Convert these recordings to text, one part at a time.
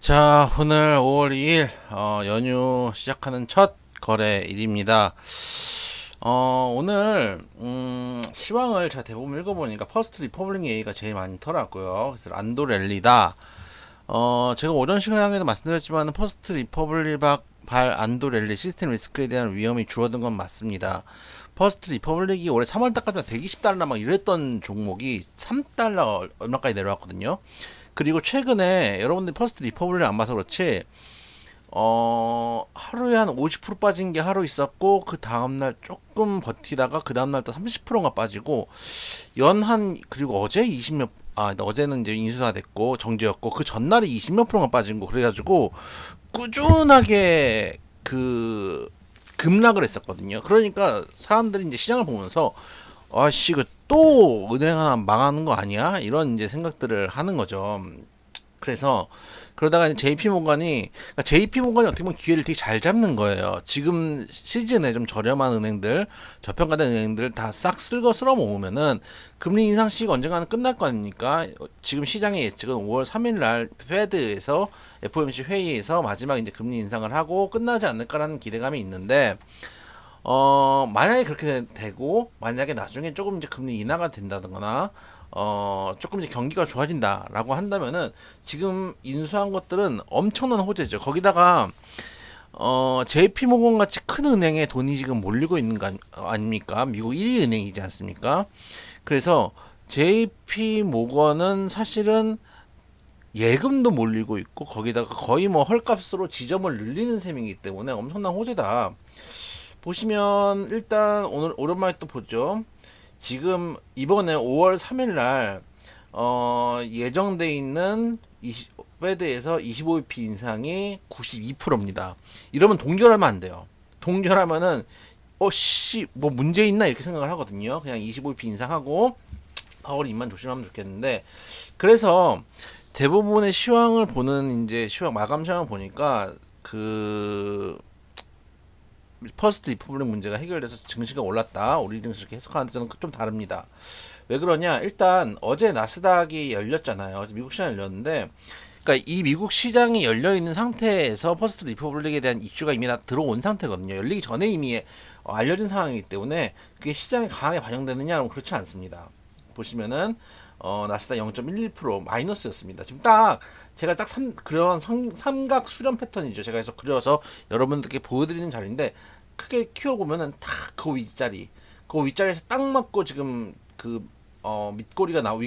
자, 오늘 5월 2일 연휴 시작하는 첫 거래일입니다. 오늘 시황을 제가 대부분 읽어보니까 퍼스트 리퍼블릭 얘기가 제일 많더라고요. 그래서 안도랠리다. 제가 오전 시간에도 말씀드렸지만 퍼스트 리퍼블릭 발 안도랠리 시스템 리스크에 대한 위험이 줄어든 건 맞습니다. 퍼스트 리퍼블릭이 올해 3월달까지만 120달러 막 이랬던 종목이 3달러 얼마까지 내려왔거든요. 그리고 최근에 여러분들 퍼스트 리퍼블릭 안 봐서 그렇지 하루에 한 50% 빠진 게 하루 있었고 그 다음날 조금 버티다가 그 다음날 또 30%가 빠지고 연한 그리고 어제 20몇 어제는 이제 인수가 됐고 정지였고 그 전날에 20몇 프로가 빠진 거 그래가지고 꾸준하게 그 급락을 했었거든요. 그러니까 사람들이 이제 시장을 보면서 아씨 그 또 은행 하나 망하는 거 아니야? 이런 이제 생각들을 하는 거죠. 그래서 그러다가 JP 모건이 어떻게 보면 기회를 되게 잘 잡는 거예요. 지금 시즌에 좀 저렴한 은행들, 저평가된 은행들 다 싹 쓸거 쓸어 모으면은 금리 인상 시기가 언젠가는 끝날 거 아닙니까? 지금 시장의 예측은 5월 3일 날 페드에서 FOMC 회의에서 마지막 이제 금리 인상을 하고 끝나지 않을까라는 기대감이 있는데 만약에 그렇게 되고, 만약에 나중에 조금 이제 금리 인하가 된다거나, 조금 이제 경기가 좋아진다라고 한다면은, 지금 인수한 것들은 엄청난 호재죠. 거기다가, JP 모건 같이 큰 은행에 돈이 지금 몰리고 있는 거 아닙니까? 미국 1위 은행이지 않습니까? 그래서, JP 모건은 사실은 예금도 몰리고 있고, 거기다가 거의 뭐 헐값으로 지점을 늘리는 셈이기 때문에 엄청난 호재다. 보시면 일단 오늘 오랜만에 또 보죠. 지금 이번에 5월 3일 날 예정돼 있는 페드에서 25bp 인상이 92%입니다. 이러면 동결하면 안 돼요. 동결하면은 씨 뭐 문제 있나 이렇게 생각을 하거든요. 그냥 25bp 인상하고 파월 입만 조심하면 좋겠는데 그래서 대부분의 시황을 보는 이제 시황 마감 시황을 보니까 그 퍼스트 리퍼블릭 문제가 해결돼서 증시가 올랐다. 우리 증시 이렇게 해석하는데 저는 좀 다릅니다. 왜 그러냐? 일단 어제 나스닥이 열렸잖아요. 어제 미국 시장이 열렸는데, 그러니까 이 미국 시장이 열려 있는 상태에서 퍼스트 리퍼블릭에 대한 이슈가 이미 다 들어온 상태거든요. 열리기 전에 이미 알려진 상황이기 때문에 그게 시장에 강하게 반영되느냐? 그럼 그렇지 않습니다. 보시면은 나스닥 0.11% 마이너스였습니다. 지금 딱 제가 딱 그런 삼각 수렴 패턴이죠. 제가 해서 그려서 여러분들께 보여드리는 자리인데 크게 키워보면은 딱 그 윗자리에서 딱 맞고 지금 그 윗꼬리가 나오고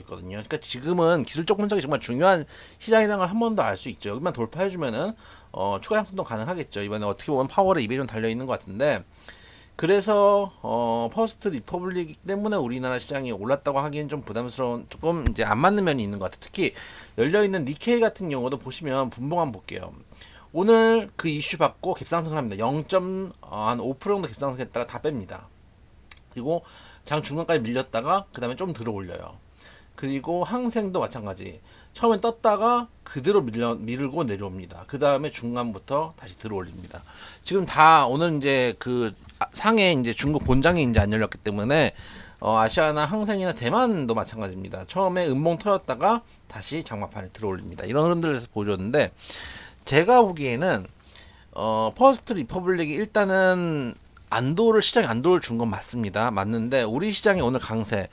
있거든요. 그러니까 지금은 기술적 분석이 정말 중요한 시장이라는 걸 한 번 더 알 수 있죠. 여기만 돌파해주면은 추가 상승도 가능하겠죠. 이번에 어떻게 보면 파월에 입에 좀 달려 있는 것 같은데 그래서 퍼스트 리퍼블릭 때문에 우리나라 시장이 올랐다고 하기엔 좀 부담스러운 조금 이제 안 맞는 면이 있는 것 같아요. 특히 열려 있는 니케이 같은 경우도 보시면 분봉 한번 볼게요. 오늘 그 이슈 받고 갭상승을 합니다. 0.5% 정도 갭상승했다가 다 뺍니다. 그리고 장 중간까지 밀렸다가 그 다음에 좀 들어 올려요. 그리고 항생도 마찬가지. 처음엔 떴다가 그대로 밀고 내려옵니다. 그 다음에 중간부터 다시 들어 올립니다. 지금 다 오늘 이제 그 상해 이제 중국 본장이 이제 안 열렸기 때문에 아시아나 항생이나 대만도 마찬가지입니다. 처음에 음봉 터졌다가 다시 장마판에 들어 올립니다. 이런 흐름들에서 보여줬는데 제가 보기에는 퍼스트 리퍼블릭이 일단은 시장에 안도를 준 건 맞습니다. 맞는데 우리 시장이 오늘 강세.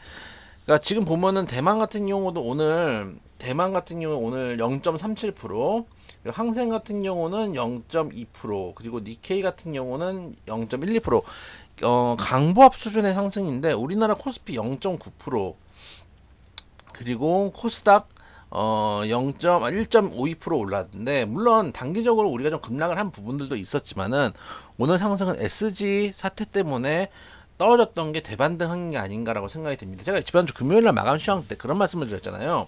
그러니까 지금 보면은 대만 같은 경우 오늘 0.37%, 항생 같은 경우는 0.2%, 그리고 니케이 같은 경우는 0.12%. 강보합 수준의 상승인데 우리나라 코스피 0.9%, 그리고 코스닥 1.52% 올랐는데 물론 단기적으로 우리가 좀 급락을 한 부분들도 있었지만은 오늘 상승은 SG 사태 때문에 떨어졌던 게 대반등한 게 아닌가라고 생각이 됩니다. 제가 지난주 금요일날 마감 시황 때 그런 말씀을 드렸잖아요.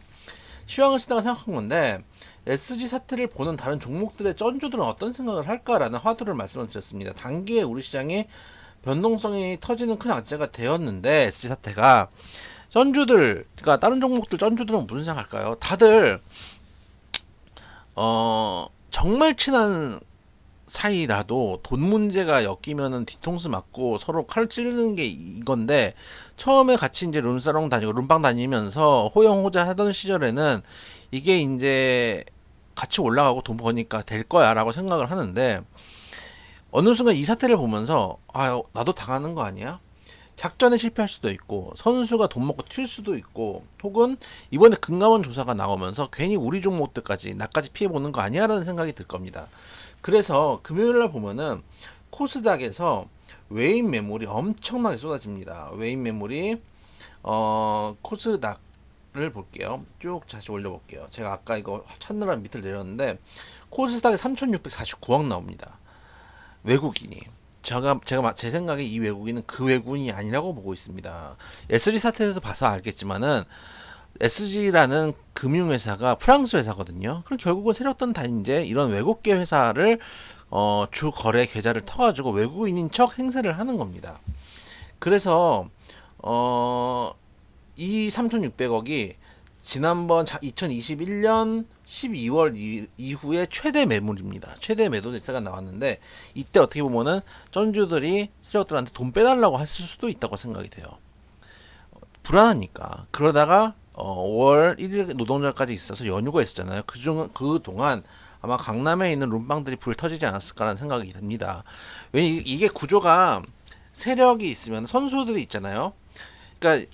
시황을 쓰다가 생각한 건데 SG 사태를 보는 다른 종목들의 쩐주들은 어떤 생각을 할까라는 화두를 말씀을 드렸습니다. 단기에 우리 시장에 변동성이 터지는 큰 악재가 되었는데 SG 사태가 그러니까 다른 종목들 쩐주들은 무슨 생각할까요? 다들 정말 친한 사이라도 돈 문제가 엮이면은 뒤통수 맞고 서로 칼 찌르는 게 이건데 처음에 같이 이제 룸사롱 다니고 룸방 다니면서 호영호자 하던 시절에는 이게 이제 같이 올라가고 돈 버니까 될 거야라고 생각을 하는데 어느 순간 이 사태를 보면서 아 나도 당하는 거 아니야? 작전에 실패할 수도 있고 선수가 돈 먹고 튈 수도 있고 혹은 이번에 금감원 조사가 나오면서 괜히 우리 종목들까지 나까지 피해 보는 거 아니야라는 생각이 들 겁니다. 그래서 금요일날 보면은 코스닥에서 외인 매물이 엄청나게 쏟아집니다. 외인 매물이 코스닥을 볼게요. 쭉 다시 올려볼게요. 제가 아까 이거 찾느라 밑을 내렸는데 코스닥에 3,649억 나옵니다. 외국인이. 제 생각에 이 외국인은 그 외국인이 아니라고 보고 있습니다. SG 사태에서 봐서 알겠지만은 SG라는 금융회사가 프랑스 회사거든요. 그럼 결국은 세력들은 다 이제 이런 외국계 회사를 주 거래 계좌를 터가지고 외국인인 척 행세를 하는 겁니다. 그래서 이 3,600억이 지난번 2021년 12월 이후에 최대 매물입니다. 최대 매도 대세가 나왔는데 이때 어떻게 보면은 전주들이 세력들한테 돈 빼달라고 했을 수도 있다고 생각이 돼요. 불안하니까. 그러다가 5월 1일 노동절까지 있어서 연휴가 있었잖아요. 그 동안 아마 강남에 있는 룸빵들이 불 터지지 않았을까라는 생각이 듭니다. 왜냐 이게 구조가 세력이 있으면 선수들이 있잖아요. 그러니까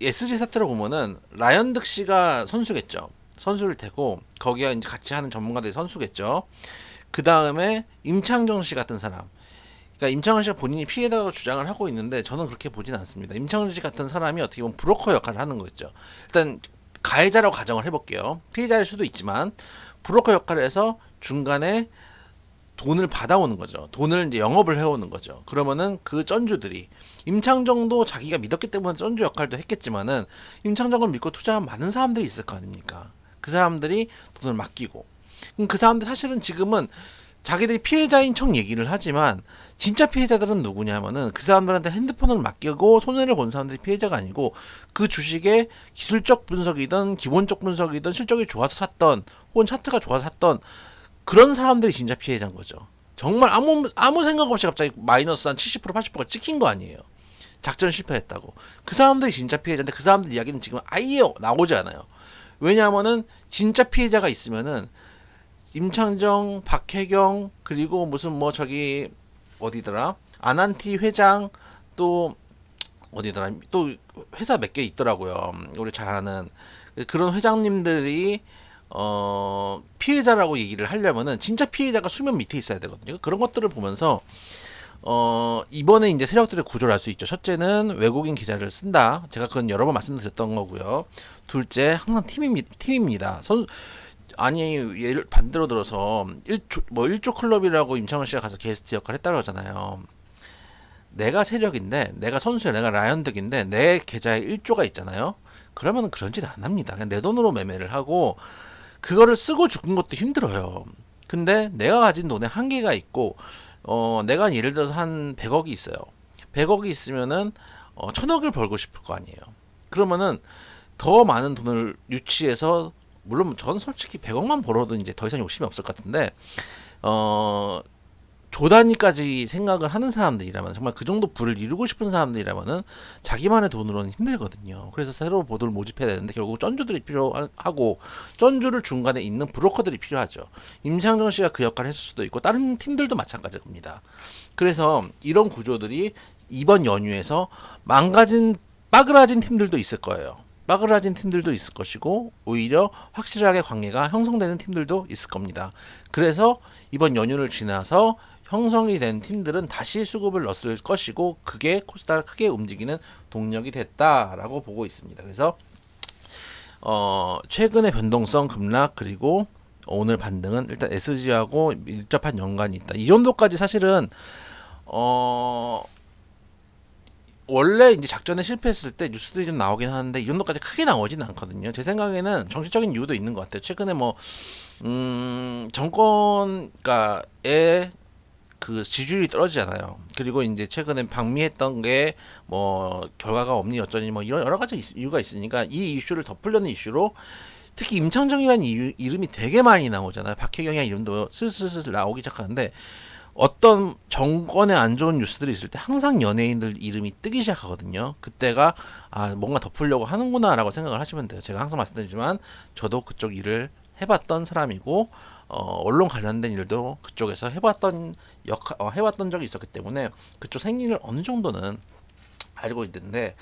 SG 사태로 보면은 라이언 득씨가 선수겠죠. 선수를 대고 거기에 이제 같이 하는 전문가들이 선수겠죠. 그 다음에 임창정 씨 같은 사람. 그러니까 임창정 씨가 본인이 피해다고 주장을 하고 있는데 저는 그렇게 보진 않습니다. 임창정 씨 같은 사람이 어떻게 보면 브로커 역할을 하는 거겠죠. 일단 가해자라고 가정을 해볼게요. 피해자일 수도 있지만 브로커 역할을 해서 중간에 돈을 받아오는 거죠. 돈을 이제 영업을 해오는 거죠. 그러면은 그 쩐주들이 임창정도 자기가 믿었기 때문에 쩐주 역할도 했겠지만은 임창정을 믿고 투자한 많은 사람들이 있을 거 아닙니까? 그 사람들이 돈을 맡기고 그럼 그 사람들 사실은 지금은 자기들이 피해자인 척 얘기를 하지만 진짜 피해자들은 누구냐면은 그 사람들한테 핸드폰을 맡기고 손해를 본 사람들이 피해자가 아니고 그 주식의 기술적 분석이든 기본적 분석이든 실적이 좋아서 샀던 혹은 차트가 좋아서 샀던 그런 사람들이 진짜 피해자인 거죠. 정말 아무 생각 없이 갑자기 마이너스 한 70% 80%가 찍힌 거 아니에요. 작전 실패했다고. 그 사람들이 진짜 피해자인데 그 사람들 이야기는 지금 아예 나오지 않아요. 왜냐하면은 진짜 피해자가 있으면은 임창정, 박혜경 그리고 무슨 뭐 저기 어디더라 아난티 회장 또 어디더라 또 회사 몇 개 있더라고요. 우리 잘 아는 그런 회장님들이 피해자라고 얘기를 하려면은 진짜 피해자가 수면 밑에 있어야 되거든요. 그런 것들을 보면서 이번에 이제 세력들의 구조를 알 수 있죠. 첫째는 외국인 기자를 쓴다. 제가 그건 여러 번 말씀드렸던 거고요. 둘째, 항상 팀입니다. 아니, 예를 반대로 들어서 1조 클럽이라고 임창원 씨가 가서 게스트 역할 했다고 하잖아요. 내가 세력인데, 내가 선수야, 내가 라이언득인데, 내 계좌에 1조가 있잖아요. 그러면 그런 짓 안 합니다. 그냥 내 돈으로 매매를 하고, 그거를 쓰고 죽는 것도 힘들어요. 근데 내가 가진 돈에 한계가 있고, 내가 예를 들어서 한 100억이 있어요. 100억이 있으면은 1000억을 벌고 싶을 거 아니에요. 그러면은 더 많은 돈을 유치해서 물론 전 솔직히 100억만 벌어도 이제 더 이상 욕심이 없을 것 같은데 조 단위까지 생각을 하는 사람들이라면 정말 그 정도 부를 이루고 싶은 사람들이라면은 자기만의 돈으로는 힘들거든요. 그래서 새로 보도를 모집해야 되는데 결국 쩐주들이 필요하고 쩐주를 중간에 있는 브로커들이 필요하죠. 임창정 씨가 그 역할을 했을 수도 있고 다른 팀들도 마찬가지일 겁니다. 그래서 이런 구조들이 이번 연휴에서 빠그라진 팀들도 있을 거예요. 빠그라진 팀들도 있을 것이고 오히려 확실하게 관계가 형성되는 팀들도 있을 겁니다. 그래서 이번 연휴를 지나서 형성이 된 팀들은 다시 수급을 넣었을 것이고 그게 코스닥을 크게 움직이는 동력이 됐다라고 보고 있습니다. 그래서 최근의 변동성 급락 그리고 오늘 반등은 일단 SG하고 밀접한 연관이 있다. 이 정도까지 사실은 원래 이제 작전에 실패했을 때 뉴스들이 좀 나오긴 하는데 이 정도까지 크게 나오진 않거든요. 제 생각에는 정치적인 이유도 있는 것 같아요. 최근에 뭐 정권가의 그 지지율이 떨어지잖아요. 그리고 이제 최근에 방미했던 게 뭐 결과가 없니 어쩌니 뭐 이런 여러 가지 이유가 있으니까 이 이슈를 덮으려는 이슈로 특히 임창정이라는 이름이 되게 많이 나오잖아요. 박혜경이라는 이름도 슬슬슬 나오기 시작하는데 어떤 정권에 안 좋은 뉴스들이 있을 때 항상 연예인들 이름이 뜨기 시작하거든요. 그때가 뭔가 덮으려고 하는구나라고 생각을 하시면 돼요. 제가 항상 말씀드리지만 저도 그쪽 일을 해봤던 사람이고 언론 관련된 일도 그쪽에서 해왔던 적이 있었기 때문에 그쪽 생리를 어느 정도는 알고 있는데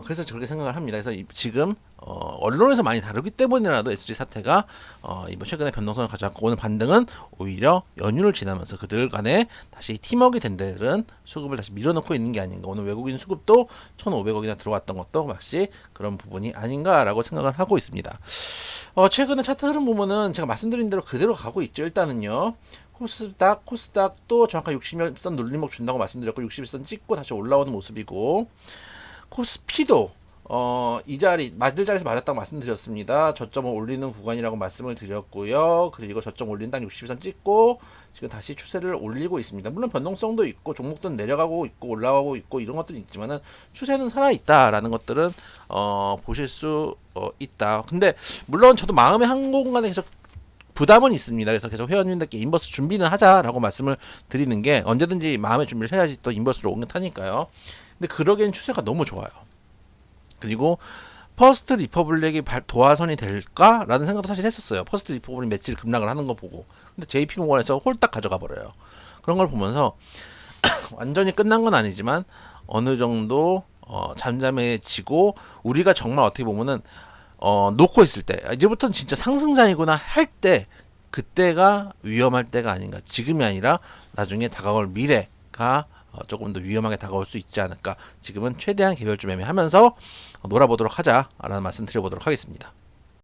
그래서 저렇게 생각을 합니다. 그래서 지금 언론에서 많이 다루기 때문이라도 SG 사태가 이번 최근에 변동성을 가져왔고 오늘 반등은 오히려 연휴를 지나면서 그들 간에 다시 팀워크가 된 데들은 수급을 다시 밀어넣고 있는 게 아닌가. 오늘 외국인 수급도 1,500억이나 들어왔던 것도 역시 그런 부분이 아닌가라고 생각을 하고 있습니다. 최근에 차트 흐름 보면은 제가 말씀드린 대로 그대로 가고 있죠. 일단은요. 코스닥도 정확한 60일선 눌림목 준다고 말씀드렸고 60일선 찍고 다시 올라오는 모습이고 코스피도 이 자리 맞을 자리에서 맞았다고 말씀드렸습니다. 저점을 올리는 구간이라고 말씀을 드렸고요. 그리고 저점 올린 딱 60일선 찍고 지금 다시 추세를 올리고 있습니다. 물론 변동성도 있고 종목들은 내려가고 있고 올라가고 있고 이런 것들이 있지만은 추세는 살아 있다라는 것들은 보실 수 있다. 근데 물론 저도 마음의 한 공간에 계속 부담은 있습니다. 그래서 계속 회원님들께 인버스 준비는 하자라고 말씀을 드리는 게 언제든지 마음의 준비를 해야지 또 인버스로 오는 타니까요. 근데 그러기엔 추세가 너무 좋아요. 그리고 퍼스트 리퍼블릭이 도화선이 될까라는 생각도 사실 했었어요. 퍼스트 리퍼블릭 매치를 급락을 하는 거 보고. 근데 JP모건에서 홀딱 가져가 버려요. 그런 걸 보면서 완전히 끝난 건 아니지만 어느 정도 잠잠해지고 우리가 정말 어떻게 보면은 놓고 있을 때 이제부터는 진짜 상승장이구나 할 때 그때가 위험할 때가 아닌가. 지금이 아니라 나중에 다가올 미래가 조금 더 위험하게 다가올 수 있지 않을까. 지금은 최대한 개별주 매매하면서 놀아보도록 하자라는 말씀 드려보도록 하겠습니다.